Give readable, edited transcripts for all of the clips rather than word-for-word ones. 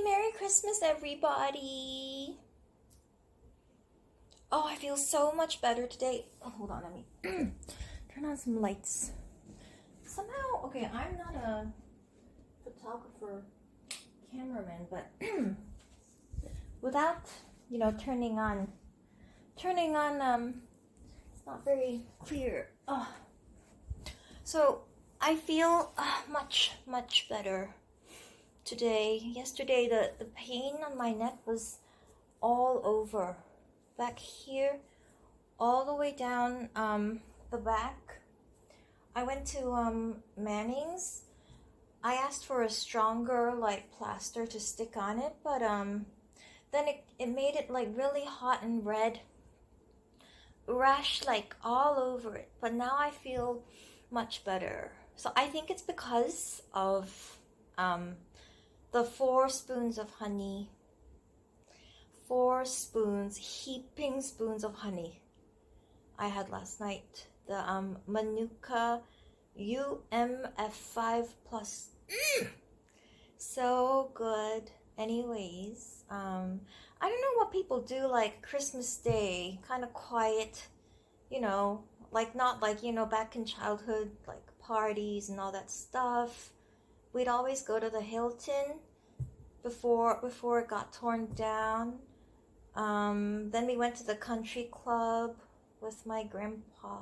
Merry Christmas, everybody. Oh, I feel so much better today. Oh, hold on, let me turn on some lights. Somehow, okay, I'm not a photographer, cameraman, but without, turning on, it's not very clear. Oh. So, I feel much better today. Yesterday, the pain on my neck was all over. Back here, all the way down the back. I went to Manning's. I asked for a stronger plaster to stick on it, but then it made it really hot and red, rash all over it. But now I feel much better. So I think it's because of the 4 spoons of honey. 4 spoons, heaping spoons of honey I had last night. The Manuka UMF5 Plus. So good. Anyways, I don't know what people do Christmas Day, kind of quiet, not back in childhood, parties and all that stuff. We'd always go to the Hilton before it got torn down. Then we went to the country club with my grandpa.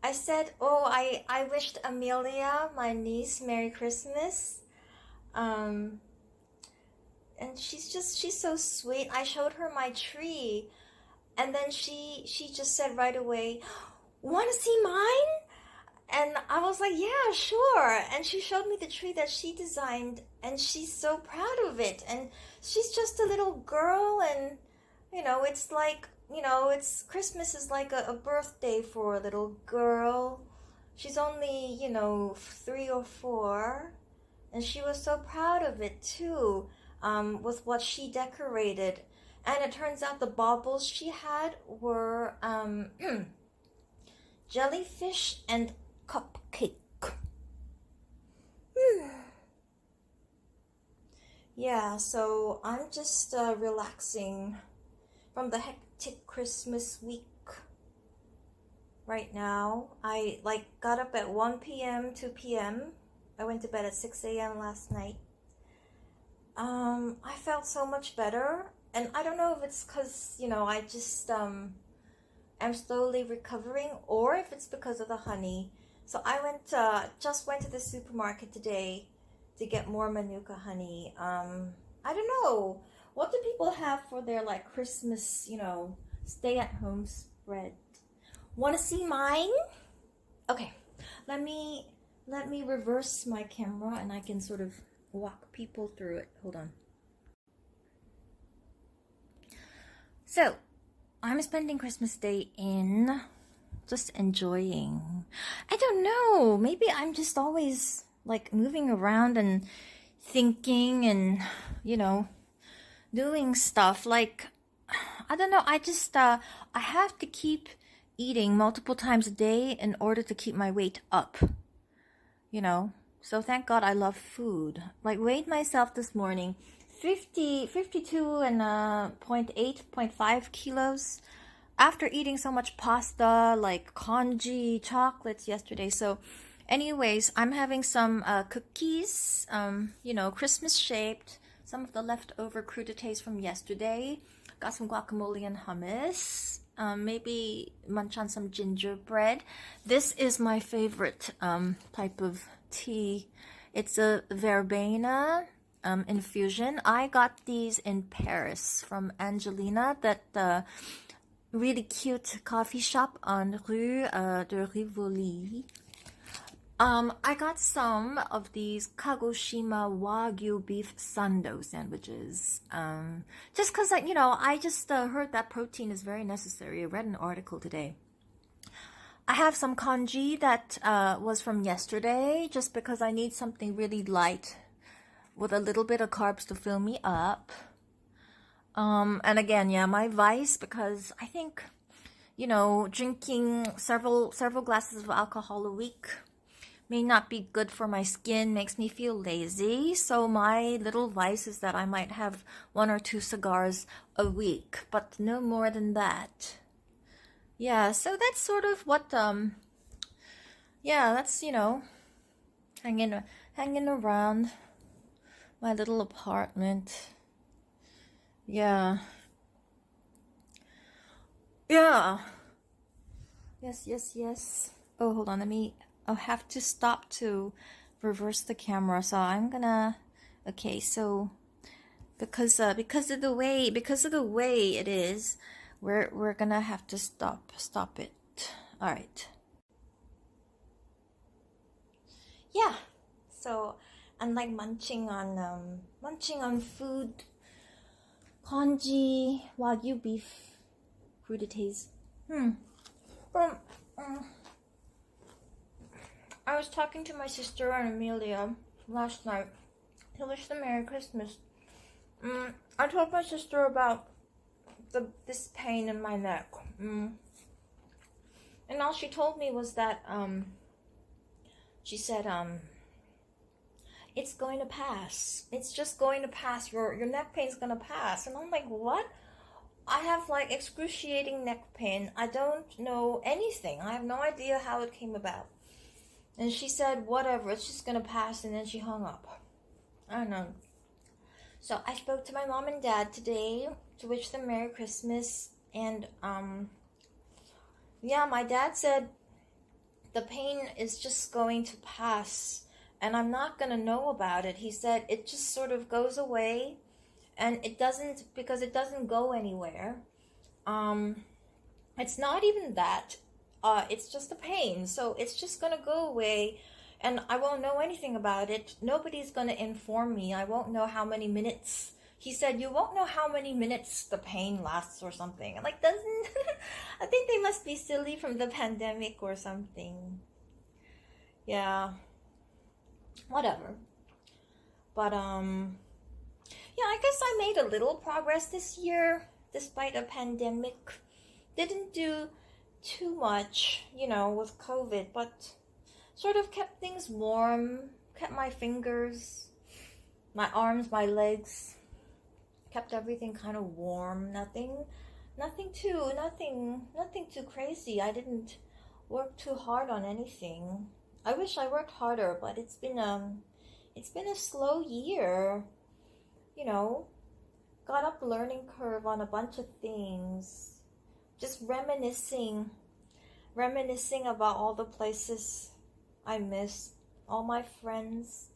I said, I wished Amelia, my niece, Merry Christmas. And she's so sweet. I showed her my tree, and then she just said right away, "Want to see mine?" And I was like, "Yeah, sure." And she showed me the tree that she designed, and she's so proud of it. And she's just a little girl, and it's Christmas is like a birthday for a little girl. She's only 3 or 4, and she was so proud of it too, with what she decorated. And it turns out the baubles she had were jellyfish and cupcake. Yeah, so I'm just relaxing from the hectic Christmas week right now. I got up at 1 p.m., 2 p.m. I went to bed at 6 a.m. last night. I felt so much better, and I don't know if it's because, I just am slowly recovering, or if it's because of the honey. So I just went to the supermarket today to get more Manuka honey. I don't know. What do people have for their Christmas, stay-at-home spread? Want to see mine? Okay, let me reverse my camera and I can sort of walk people through it. Hold on. So, I'm spending Christmas Day in just enjoying. I don't know. Maybe I'm just always moving around and thinking and, doing stuff. I don't know. I just, I have to keep eating multiple times a day in order to keep my weight up. So thank God I love food. Weighed myself this morning, 52 and 0.5 kilos after eating so much pasta, congee, chocolates yesterday. So anyways, I'm having some cookies, Christmas shaped, some of the leftover crudités from yesterday. Got some guacamole and hummus. Maybe munch on some gingerbread. This is my favorite type of tea. It's a verbena infusion. I got these in Paris from Angelina, that really cute coffee shop on Rue de Rivoli. I got some of these Kagoshima Wagyu beef sando sandwiches. Just because, I just heard that protein is very necessary. I read an article today. I have some congee that was from yesterday, just because I need something really light with a little bit of carbs to fill me up. And again, yeah, my vice, because I think, drinking several glasses of alcohol a week may not be good for my skin, makes me feel lazy. So my little vice is that I might have 1 or 2 cigars a week, but no more than that. Yeah, so that's sort of what yeah, that's, hanging around my little apartment. Yeah. Yeah. Yes, yes, yes. Oh, hold on. I'll have to stop to reverse the camera. So I'm gonna, okay, so because of the way it is, we're gonna have to stop it. All right. Yeah. So I'm like munching on food, congee, wagyu beef, crudités. Um, I was talking to my sister and Amelia last night to wish them Merry Christmas. I told my sister about this pain in my neck. And all she told me was that she said it's going to pass. It's just going to pass. Your neck pain's gonna pass. And I'm like, what? I have like excruciating neck pain. I don't know anything. I have no idea how it came about. And she said, whatever, it's just gonna pass, and then she hung up. I don't know. So I spoke to my mom and dad today to wish them Merry Christmas, and yeah, my dad said the pain is just going to pass, and I'm not gonna know about it. He said it just sort of goes away, and it doesn't, because it doesn't go anywhere. It's not even that. It's just a pain, so it's just gonna go away, and I won't know anything about it. Nobody's gonna inform me. I won't know how many minutes. He said, you won't know how many minutes the pain lasts or something. I'm like, doesn't... I think they must be silly from the pandemic or something. Yeah. Whatever. But, yeah, I guess I made a little progress this year, despite a pandemic. Didn't do too much, with COVID, but sort of kept things warm, kept my fingers, my arms, my legs, kept everything kind of warm. Nothing too crazy. I didn't work too hard on anything. I wish I worked harder, but it's been a slow year. Got up a learning curve on a bunch of things. Just reminiscing about all the places I miss, all my friends,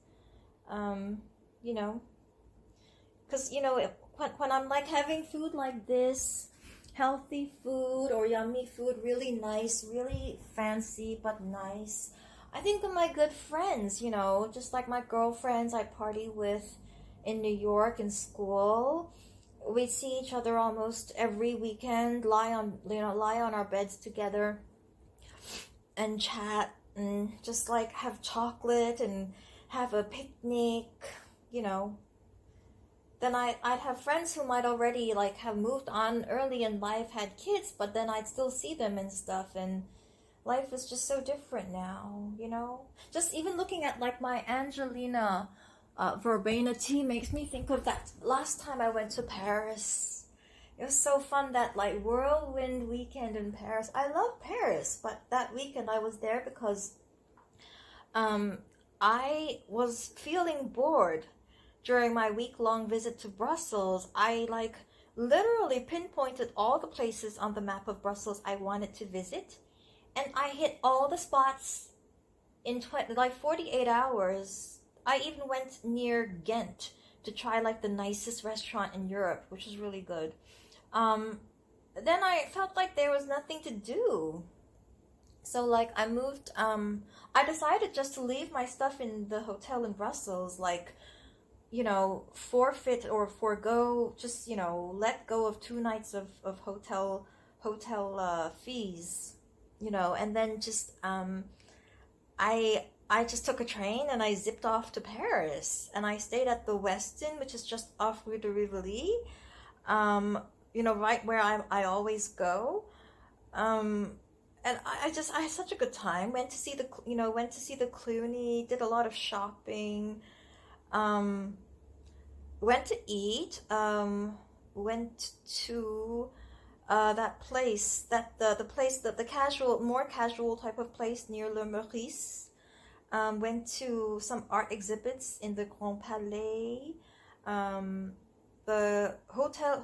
because, when I'm like having food like this, healthy food or yummy food, really nice, really fancy, but nice, I think of my good friends, just like my girlfriends I party with in New York in school. We see each other almost every weekend, lie on our beds together and chat and just like have chocolate and have a picnic, Then I'd have friends who might already like have moved on early in life, had kids, but then I'd still see them and stuff, and life is just so different now, Just even looking at like my Angelina verbena tea makes me think of that last time I went to Paris. It was so fun, that like whirlwind weekend in Paris. I love Paris, but that weekend I was there because I was feeling bored during my week-long visit to Brussels. I like literally pinpointed all the places on the map of Brussels I wanted to visit, and I hit all the spots in 48 hours. I even went near Ghent to try like the nicest restaurant in Europe, which was really good. Then I felt like there was nothing to do. So like I moved, I decided just to leave my stuff in the hotel in Brussels, like, forfeit or forego, just, let go of 2 nights of hotel fees, and then just, I just took a train and I zipped off to Paris, and I stayed at the Westin, which is just off Rue de Rivoli, right where I always go. and I had such a good time. Went to see the Clooney, did a lot of shopping, um, went to eat, went to that place, the place, the casual, more casual type of place near Le Meurice. Went to some art exhibits in the Grand Palais, the Hotel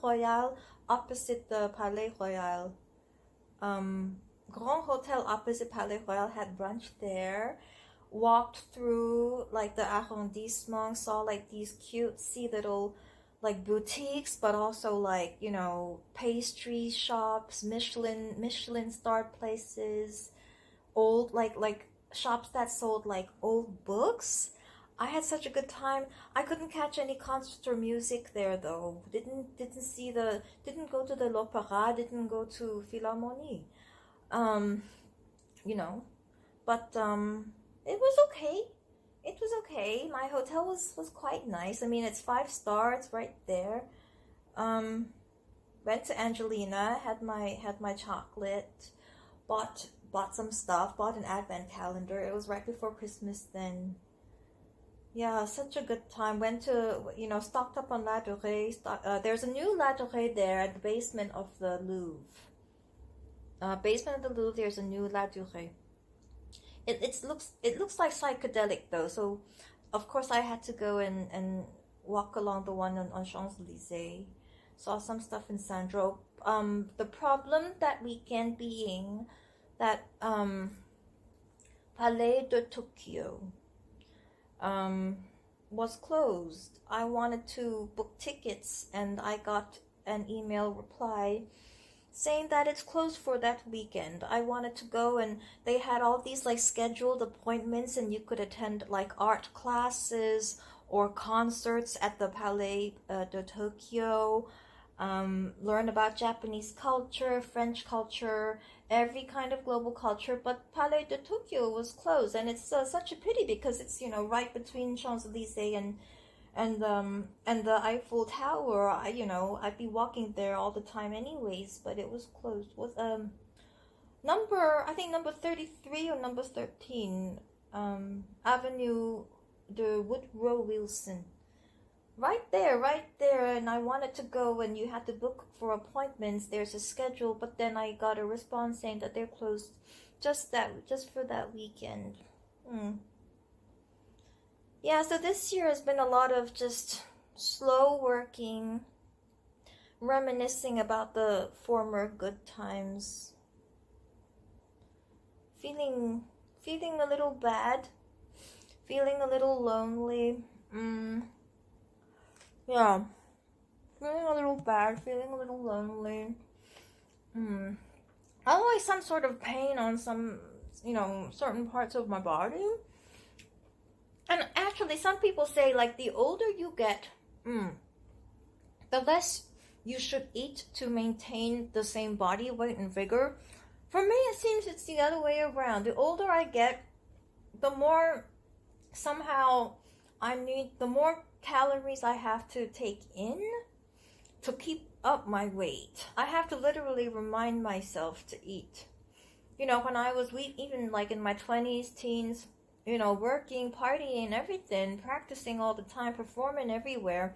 Royal opposite the Palais Royal. Grand Hotel opposite Palais Royal had brunch there. Walked through like the arrondissement, saw like these cutesy little like boutiques, but also like, pastry shops, Michelin starred places, old like shops that sold like old books. I had such a good time. I couldn't catch any concerts or music there though. Didn't go to the l'Opéra, didn't go to Philharmonie. Um, you know, but it was okay. It was okay. My hotel was quite nice. I mean, it's 5 stars, it's right there. Um, Went to Angelina, had my chocolate, bought some stuff, bought an advent calendar. It was right before Christmas then. Yeah, such a good time. Went to, stocked up on La Durée. There's a new La Durée there at the basement of the Louvre. Basement of the Louvre, there's a new La Durée. It looks like psychedelic though, so of course I had to go and walk along the one on Champs-Élysées. Saw some stuff in Sandro. The problem that weekend being that Palais de Tokyo was closed. I wanted to book tickets and I got an email reply saying that it's closed for that weekend. I wanted to go and they had all these like scheduled appointments and you could attend like art classes or concerts at the Palais de Tokyo, learn about Japanese culture, French culture, every kind of global culture, but Palais de Tokyo was closed, and it's such a pity because it's right between Champs-Élysées and the Eiffel Tower. I'd be walking there all the time anyways, but it was closed. Was number 33 or number 13, Avenue de Woodrow Wilson. Right there, and I wanted to go, and you had to book for appointments. There's a schedule, but then I got a response saying that they're closed just for that weekend. Yeah, so this year has been a lot of just slow working, reminiscing about the former good times. Feeling a little bad, feeling a little lonely. Yeah, feeling a little bad, feeling a little lonely. Always some sort of pain on some, certain parts of my body. And actually, some people say, like, the older you get, the less you should eat to maintain the same body weight and vigor. For me, it seems it's the other way around. The older I get, the more somehow the more calories I have to take in to keep up my weight. I have to literally remind myself to eat. When I was even like in my 20s, teens, working, partying, everything, practicing all the time, performing everywhere,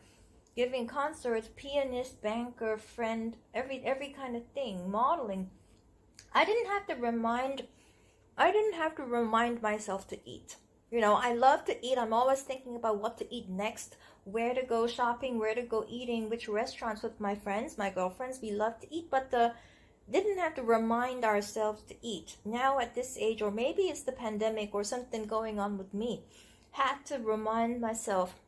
giving concerts, pianist, banker, friend, every kind of thing, modeling. I didn't have to remind myself to eat. I love to eat. I'm always thinking about what to eat next, where to go shopping, where to go eating, which restaurants with my friends, my girlfriends. We love to eat, but didn't have to remind ourselves to eat. Now at this age, or maybe it's the pandemic or something going on with me, had to remind myself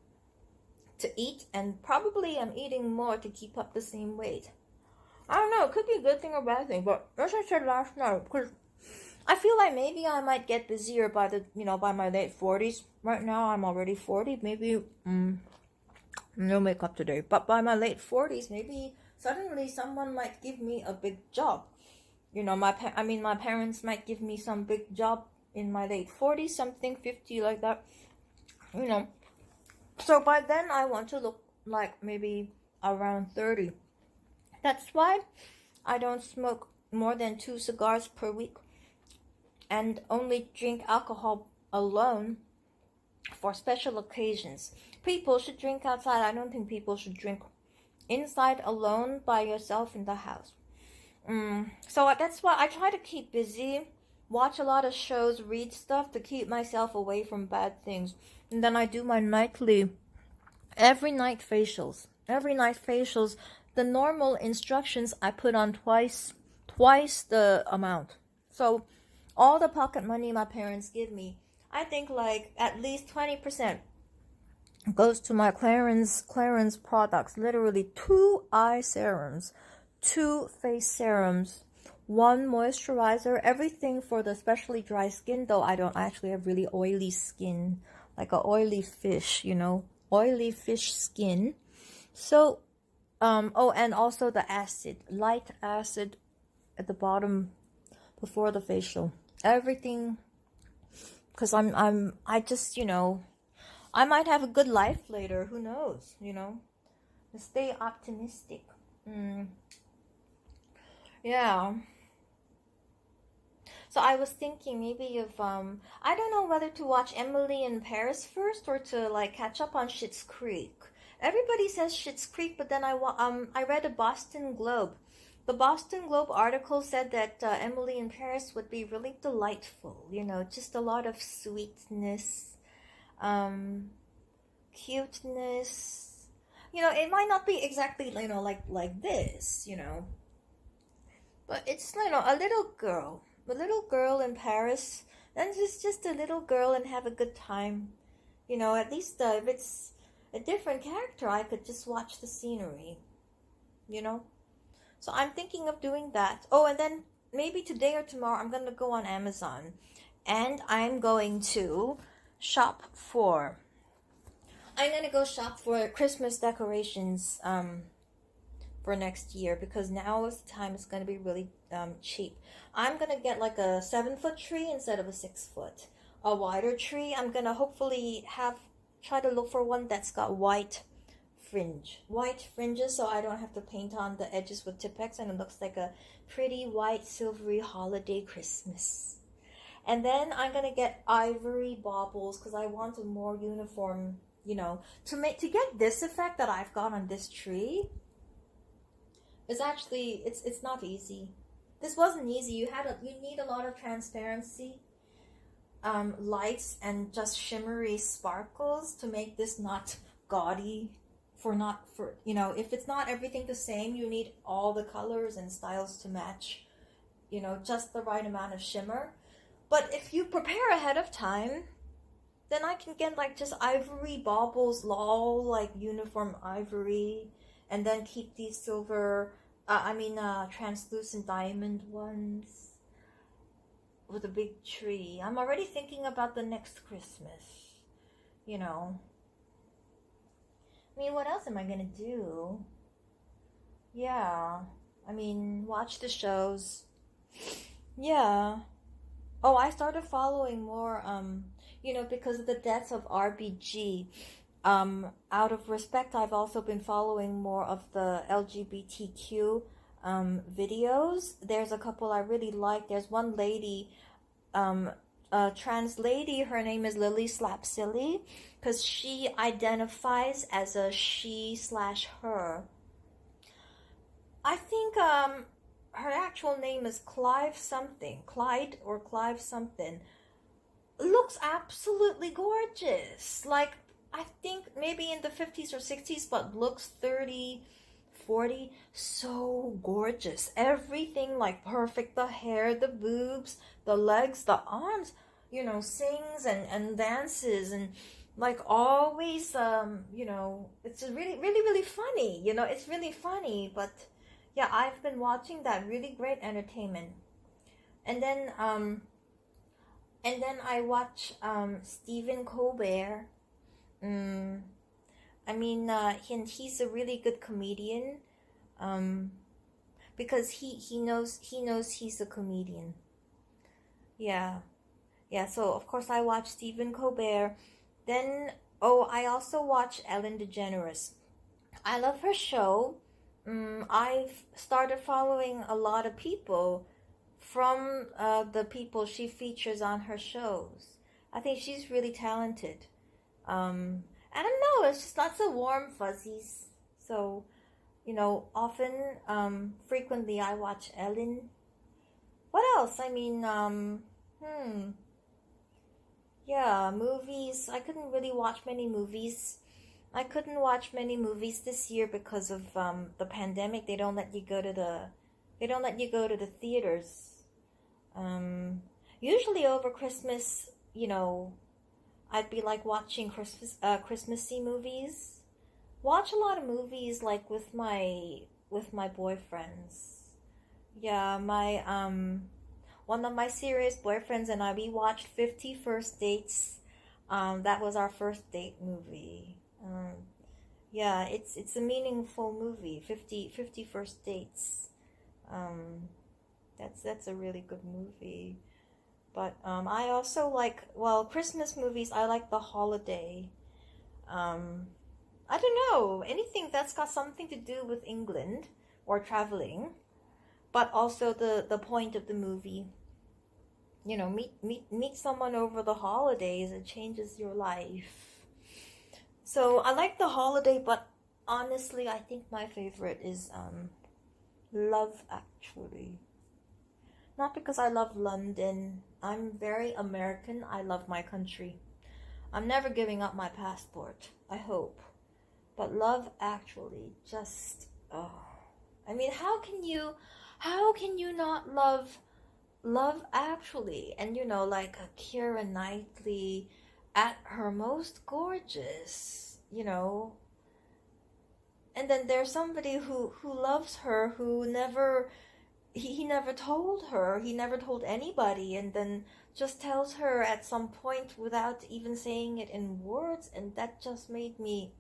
to eat, and probably I'm eating more to keep up the same weight. I don't know, it could be a good thing or bad thing, but as I said last night, because I feel like maybe I might get busier by by my late 40s. Right now I'm already 40, maybe, no makeup today, but by my late 40s, maybe suddenly someone might give me a big job. My parents might give me some big job in my late 40s, something 50 like that. So by then I want to look like maybe around 30. That's why I don't smoke more than 2 cigars per week and only drink alcohol alone for special occasions. People should drink outside. I don't think people should drink inside alone by yourself in the house. So that's why I try to keep busy, watch a lot of shows, read stuff to keep myself away from bad things. And then I do my every night facials. The normal instructions I put on twice the amount. So all the pocket money my parents give me, I think like at least 20% goes to my Clarins products. Literally 2 eye serums, 2 face serums, 1 moisturizer, everything for the especially dry skin, though I actually have really oily skin, like a oily fish, oily fish skin. So, oh, and also the light acid at the bottom before the facial. Everything, because I just, I might have a good life later, who knows, Stay optimistic. Yeah. So I was thinking maybe of I don't know whether to watch Emily in Paris first or to like catch up on Schitt's Creek. Everybody says Schitt's Creek, but then I read a Boston Globe. The Boston Globe article said that Emily in Paris would be really delightful. Just a lot of sweetness, cuteness. It might not be exactly like this, but it's a little girl in Paris, and just a little girl and have a good time. At least if it's a different character, I could just watch the scenery. So I'm thinking of doing that. Oh, and then maybe today or tomorrow I'm gonna go on Amazon, and I'm going to shop for. I'm gonna go shop for Christmas decorations for next year, because now is the time it's gonna be really cheap. I'm gonna get like a 7-foot tree instead of a 6-foot. A wider tree. I'm gonna hopefully try to look for one that's got white fringes, so I don't have to paint on the edges with Tipp-Ex, and it looks like a pretty white silvery holiday Christmas. And then I'm gonna get ivory baubles because I want a more uniform, to get this effect that I've got on this tree. Is actually it's not easy. This wasn't easy. You need a lot of transparency, lights, and just shimmery sparkles to make this not gaudy. If it's not everything the same, you need all the colors and styles to match, just the right amount of shimmer. But if you prepare ahead of time, then I can get like just ivory baubles, all like uniform ivory, and then keep these silver, translucent diamond ones with a big tree. I'm already thinking about the next Christmas, what else am I gonna do? Yeah, watch the shows. Yeah. Oh, I started following more, because of the deaths of RBG. Out of respect, I've also been following more of the LGBTQ videos. There's a couple I really like. There's one lady, a trans lady. Her name is Lily Slapsilly, because she identifies as a she/her. I think her actual name is Clyde or Clive something. Looks absolutely gorgeous. Like, I think maybe in the 50s or 60s, but looks 30, 40. So gorgeous. Everything like perfect. The hair, the boobs, the legs, the arms, sings and dances, and like always, it's really, really, really funny. It's really funny, but yeah, I've been watching that. Really great entertainment. And then I watch Stephen Colbert. He's a really good comedian. Because he knows he's a comedian. Yeah. So of course I watch Stephen Colbert. Then I also watch Ellen DeGeneres. I love her show. I've started following a lot of people from the people she features on her shows. I think she's really talented. I don't know, it's just lots of warm fuzzies. So, often, frequently I watch Ellen. What else? I mean, yeah, movies. I couldn't really watch many movies. I couldn't watch many movies this year because of the pandemic. They don't let you go to the theaters. Um, Usually over Christmas, I'd be like watching Christmassy movies. Watch a lot of movies like with my boyfriends. Yeah, my one of my serious boyfriends and I, we watched 50 First Dates. That was our first date movie. Yeah, it's a meaningful movie. 50 First Dates. Um, that's a really good movie. But I also like, well, Christmas movies. I like The Holiday. Um, I don't know, anything that's got something to do with England or traveling, but also the point of the movie. Meet someone over the holidays. It changes your life. So I like The Holiday, but honestly, I think my favorite is Love Actually. Not because I love London. I'm very American. I love my country. I'm never giving up my passport. I hope. But Love Actually, just oh. I mean, how can you not Love Actually? And like a Keira Knightley at her most gorgeous, and then there's somebody who loves her, who never he never told her, he never told anybody, and then just tells her at some point without even saying it in words, and that just made me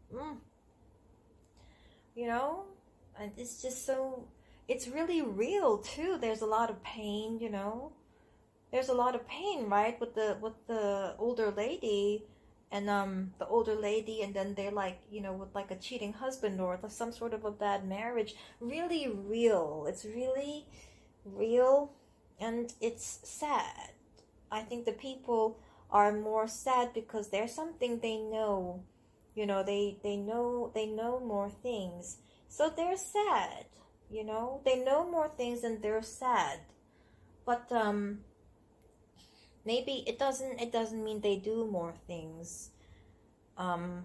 you know and it's just so, it's really real too. There's a lot of pain, there's a lot of pain, right, with the older lady, and and then they're like, with like a cheating husband or some sort of a bad marriage. Really real. It's really real, and it's sad. I think the people are more sad because there's something they know. They know more things, so they're sad. They know more things and they're sad. But maybe it doesn't mean they do more things. um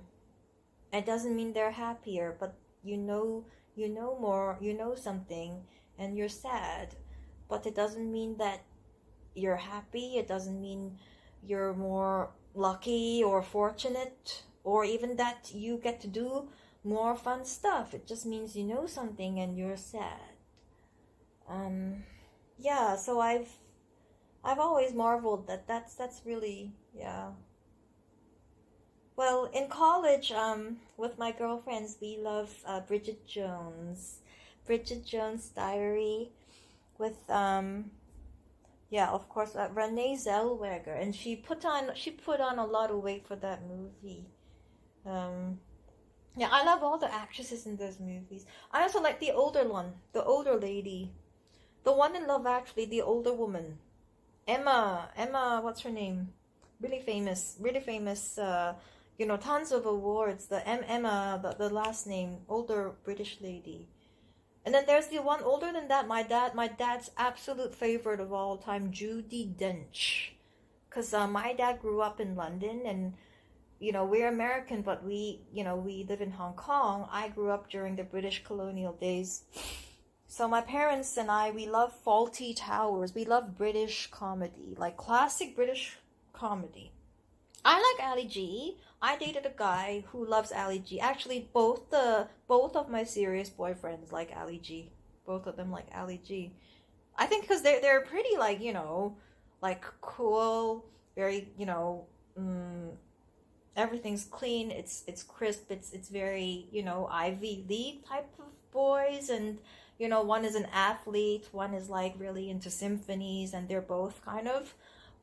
it doesn't mean they're happier, but you know more, you know something, and you're sad. But it doesn't mean that you're happy. It doesn't mean you're more lucky or fortunate, or even that you get to do more fun stuff. It just means you know something and you're sad. Yeah, so I've always marveled that that's really, yeah. Well, in college, with my girlfriends, we love Bridget Jones, Bridget Jones' Diary, with yeah, of course, Renee Zellweger, and she put on a lot of weight for that movie. Um, yeah, I love all the actresses in those movies. I also like the older one, the older lady, the one in Love Actually, the older woman, Emma, what's her name? Really famous, really famous. Tons of awards. The Emma, the last name, older British lady. And then there's the one older than that. My dad's absolute favorite of all time, Judi Dench. Cause my dad grew up in London, and we're American, but we live in Hong Kong. I grew up during the British colonial days. So my parents and I, we love Fawlty Towers. We love British comedy, like classic British comedy. I like Ali G. I dated a guy who loves Ali G. Actually, both of my serious boyfriends like Ali G. Both of them like Ali G. I think because they're pretty, like, like cool, very, everything's clean. It's crisp. It's very, Ivy League type of boys. And one is an athlete, one is like really into symphonies, and they're both kind of,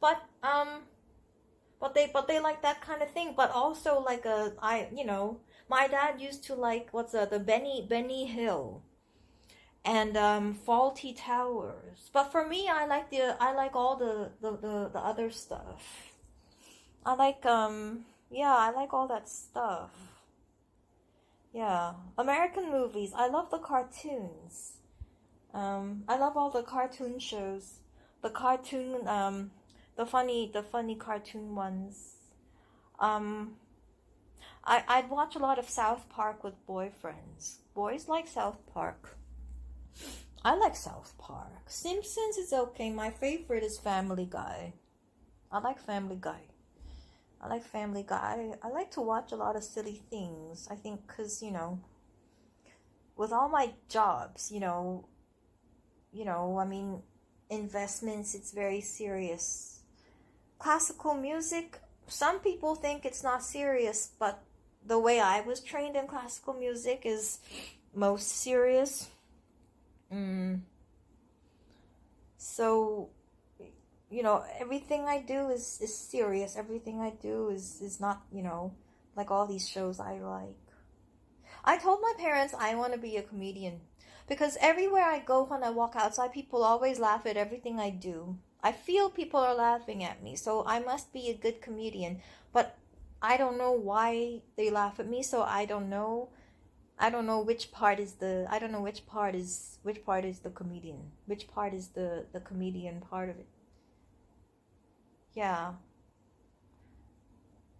but but they like that kind of thing. But also like my dad used to like, what's the Benny Hill. and Faulty Towers. But for me, I like all the other stuff. I like yeah, I like all that stuff. Yeah, American movies. I love the cartoons. I love all the cartoon shows. The cartoon the funny cartoon ones. Um I'd watch a lot of South Park with boyfriends. Boys like South Park. I like South Park. Simpsons is okay. My favorite is Family Guy. I like Family Guy. I like Family Guy. I like to watch a lot of silly things. I think because, with all my jobs, I mean, investments, it's very serious. Classical music, some people think it's not serious, but the way I was trained in classical music is most serious. So, everything I do is serious. Everything I do is not, like all these shows I like. I told my parents I want to be a comedian because everywhere I go when I walk outside, people always laugh at everything I do. I feel people are laughing at me, so I must be a good comedian. But I don't know why they laugh at me, so I don't know. I don't know which part is the I don't know which part is the comedian. Which part is the comedian part of it. Yeah.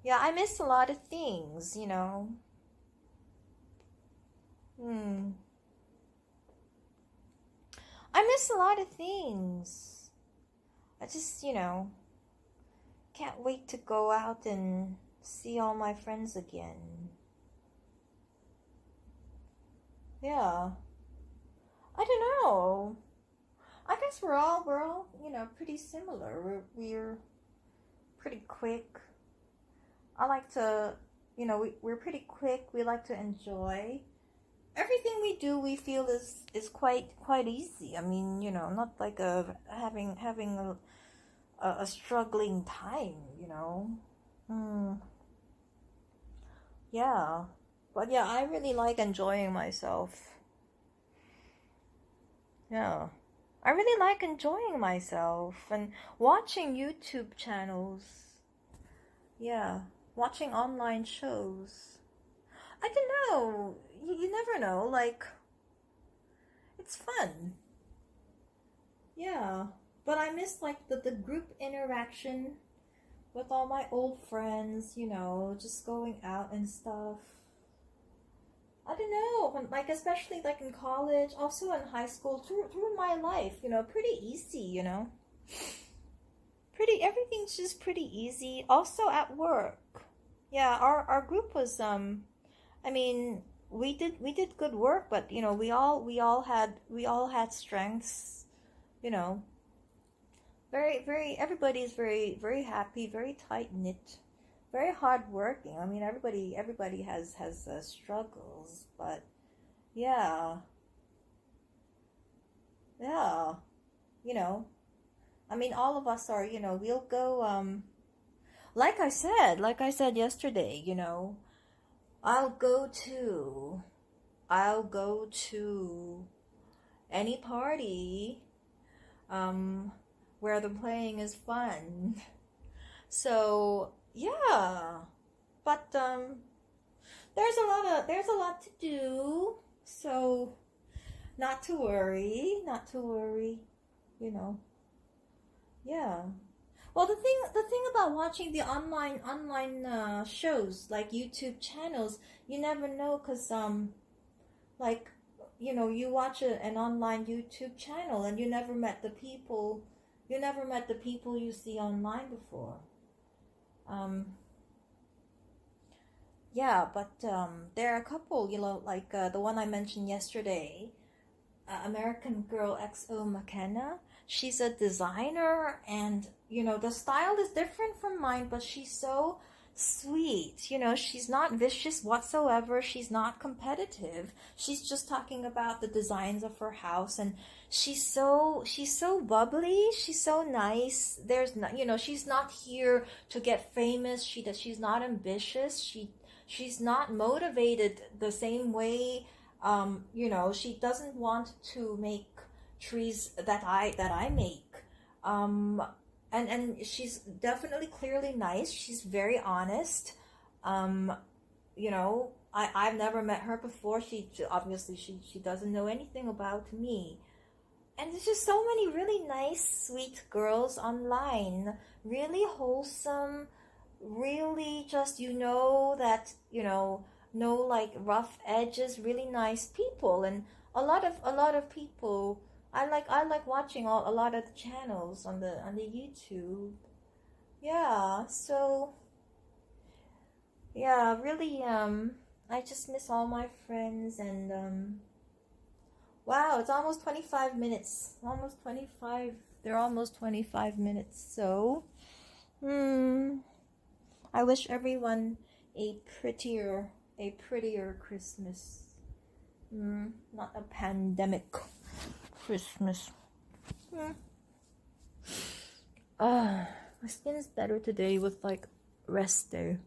Yeah, I miss a lot of things. Hmm. I miss a lot of things. I just, can't wait to go out and see all my friends again. Yeah. I don't know. I guess we're all, pretty similar. We're pretty quick. I like to, we're pretty quick. We like to enjoy. Everything we do we feel is quite easy. I mean, not like having a struggling time. Hmm. Yeah. But yeah, I really like enjoying myself. Yeah. I really like enjoying myself and watching YouTube channels. Yeah. Watching online shows. I don't know. You never know. Like, it's fun. Yeah. But I miss like the group interaction with all my old friends, just going out and stuff. I don't know, like especially like in college, also in high school, through my life, pretty easy. Pretty everything's just pretty easy. Also at work. Yeah, our group was I mean, we did good work, but we all had strengths, you know. Very everybody's very happy, very tight knit, very hard working. I mean, everybody has struggles, but yeah, yeah, you know. I mean, all of us are, we'll go like I said yesterday, I'll go to I'll go to any party um where the playing is fun. So, yeah. But there's a lot to do. So, not to worry, you know. Yeah. Well, the thing about watching the online shows like YouTube channels, you never know, cuz like you watch an online YouTube channel and you never met the people you see online before. Um yeah, but there are a couple, like the one I mentioned yesterday, American Girl XO McKenna. She's a designer, and the style is different from mine, but she's so sweet. She's not vicious whatsoever. She's not competitive. She's just talking about the designs of her house, and she's so bubbly. She's so nice. There's not, she's not here to get famous. She's not ambitious. She's not motivated the same way You know, she doesn't want to make trees that I make. Um, and she's definitely clearly nice. She's very honest. Um, you know, I've never met her before. Obviously she doesn't know anything about me. And there's just so many really nice, sweet girls online. Really wholesome, really just, that, no like rough edges, really nice people. And a lot of people, I like watching a lot of the channels on the YouTube. Yeah, so yeah, really I just miss all my friends. And wow, it's almost 25 minutes. Almost 25. They're almost 25 minutes. So, hmm, I wish everyone a prettier Christmas. Not a pandemic Christmas. Hmm. My skin is better today with like rest day.